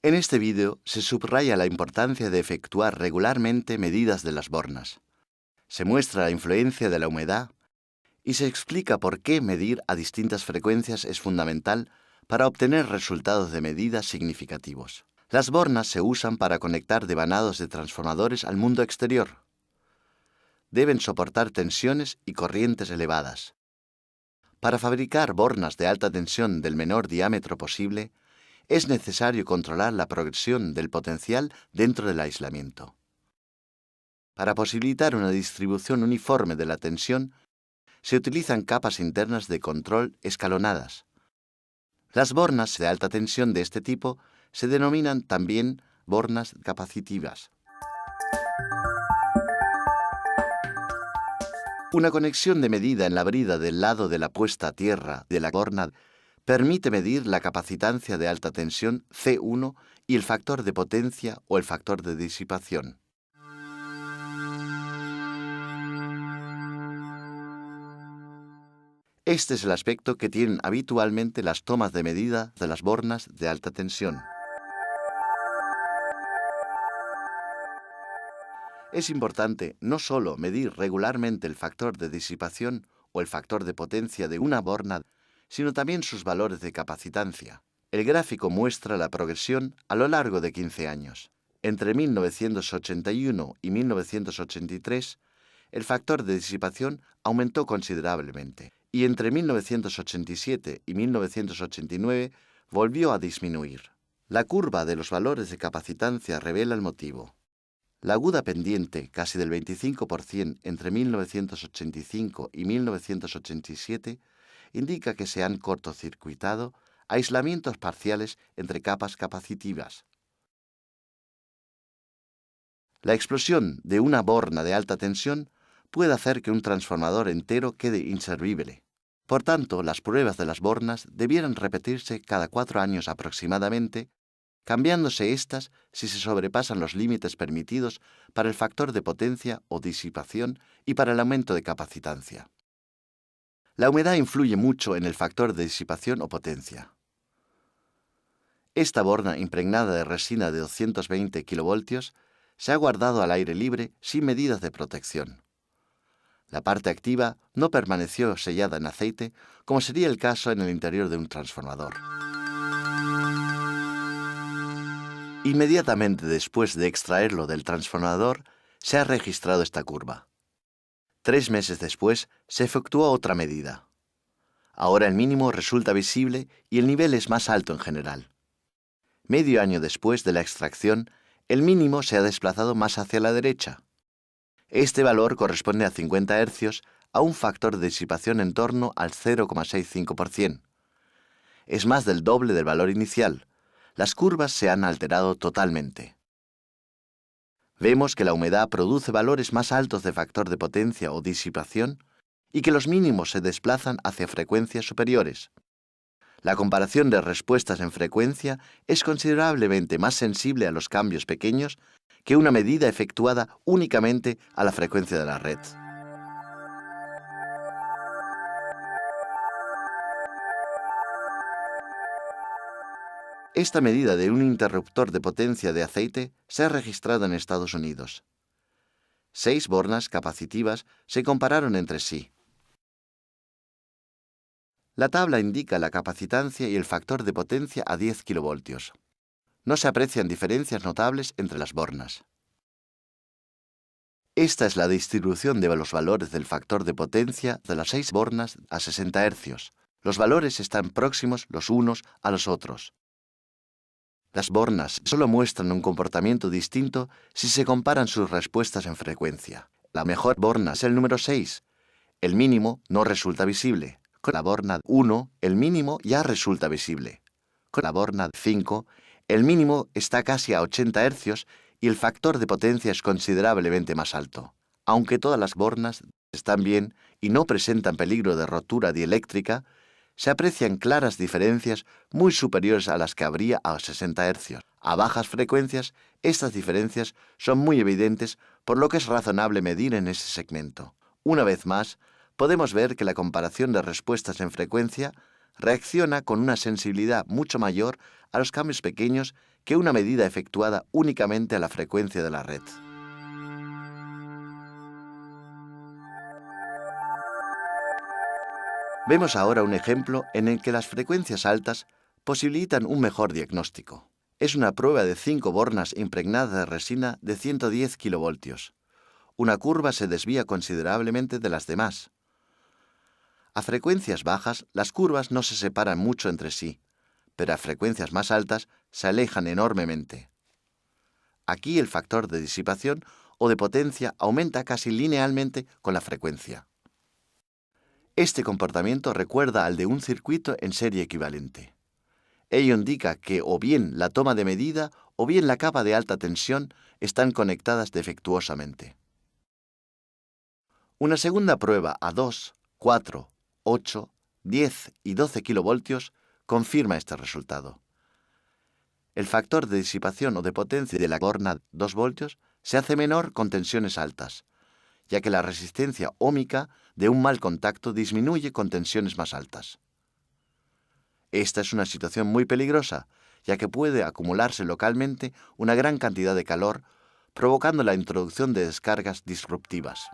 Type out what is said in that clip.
En este vídeo se subraya la importancia de efectuar regularmente medidas de las bornas. Se muestra la influencia de la humedad y se explica por qué medir a distintas frecuencias es fundamental para obtener resultados de medida significativos. Las bornas se usan para conectar devanados de transformadores al mundo exterior. Deben soportar tensiones y corrientes elevadas. Para fabricar bornas de alta tensión del menor diámetro posible, es necesario controlar la progresión del potencial dentro del aislamiento. Para posibilitar una distribución uniforme de la tensión, se utilizan capas internas de control escalonadas. Las bornas de alta tensión de este tipo se denominan también bornas capacitivas. Una conexión de medida en la brida del lado de la puesta a tierra de la borna permite medir la capacitancia de alta tensión C1 y el factor de potencia o el factor de disipación. Este es el aspecto que tienen habitualmente las tomas de medida de las bornas de alta tensión. Es importante no solo medir regularmente el factor de disipación o el factor de potencia de una borna, sino también sus valores de capacitancia. El gráfico muestra la progresión a lo largo de 15 años. Entre 1981 y 1983, el factor de disipación aumentó considerablemente, y entre 1987 y 1989 volvió a disminuir. La curva de los valores de capacitancia revela el motivo. La aguda pendiente, casi del 25% entre 1985 y 1987, indica que se han cortocircuitado aislamientos parciales entre capas capacitivas. La explosión de una borna de alta tensión puede hacer que un transformador entero quede inservible. Por tanto, las pruebas de las bornas debieran repetirse cada 4 años aproximadamente, cambiándose estas si se sobrepasan los límites permitidos para el factor de potencia o disipación y para el aumento de capacitancia. La humedad influye mucho en el factor de disipación o potencia. Esta borna impregnada de resina de 220 kilovoltios se ha guardado al aire libre sin medidas de protección. La parte activa no permaneció sellada en aceite, como sería el caso en el interior de un transformador. Inmediatamente después de extraerlo del transformador, se ha registrado esta curva. 3 meses después, se efectuó otra medida. Ahora el mínimo resulta visible y el nivel es más alto en general. Medio año después de la extracción, el mínimo se ha desplazado más hacia la derecha. Este valor corresponde a 50 Hz, a un factor de disipación en torno al 0,65%. Es más del doble del valor inicial. Las curvas se han alterado totalmente. Vemos que la humedad produce valores más altos de factor de potencia o disipación y que los mínimos se desplazan hacia frecuencias superiores. La comparación de respuestas en frecuencia es considerablemente más sensible a los cambios pequeños que una medida efectuada únicamente a la frecuencia de la red. Esta medida de un interruptor de potencia de aceite se ha registrado en Estados Unidos. 6 bornas capacitivas se compararon entre sí. La tabla indica la capacitancia y el factor de potencia a 10 kilovoltios. No se aprecian diferencias notables entre las bornas. Esta es la distribución de los valores del factor de potencia de las 6 bornas a 60 Hz. Los valores están próximos los unos a los otros. Las bornas solo muestran un comportamiento distinto si se comparan sus respuestas en frecuencia. La mejor borna es el número 6. El mínimo no resulta visible. Con la borna 1, el mínimo ya resulta visible. Con la borna 5, el mínimo está casi a 80 Hz y el factor de potencia es considerablemente más alto. Aunque todas las bornas están bien y no presentan peligro de rotura dieléctrica, se aprecian claras diferencias muy superiores a las que habría a 60 Hz. A bajas frecuencias, estas diferencias son muy evidentes, por lo que es razonable medir en ese segmento. Una vez más, podemos ver que la comparación de respuestas en frecuencia reacciona con una sensibilidad mucho mayor a los cambios pequeños que una medida efectuada únicamente a la frecuencia de la red. Vemos ahora un ejemplo en el que las frecuencias altas posibilitan un mejor diagnóstico. Es una prueba de 5 bornas impregnadas de resina de 110 kilovoltios. Una curva se desvía considerablemente de las demás. A frecuencias bajas, las curvas no se separan mucho entre sí, pero a frecuencias más altas se alejan enormemente. Aquí el factor de disipación o de potencia aumenta casi linealmente con la frecuencia. Este comportamiento recuerda al de un circuito en serie equivalente. Ello indica que o bien la toma de medida o bien la capa de alta tensión están conectadas defectuosamente. Una segunda prueba a 2, 4, 8, 10 y 12 kilovoltios confirma este resultado. El factor de disipación o de potencia de la borna 2 voltios se hace menor con tensiones altas, ya que la resistencia óhmica de un mal contacto disminuye con tensiones más altas. Esta es una situación muy peligrosa, ya que puede acumularse localmente una gran cantidad de calor, provocando la introducción de descargas disruptivas.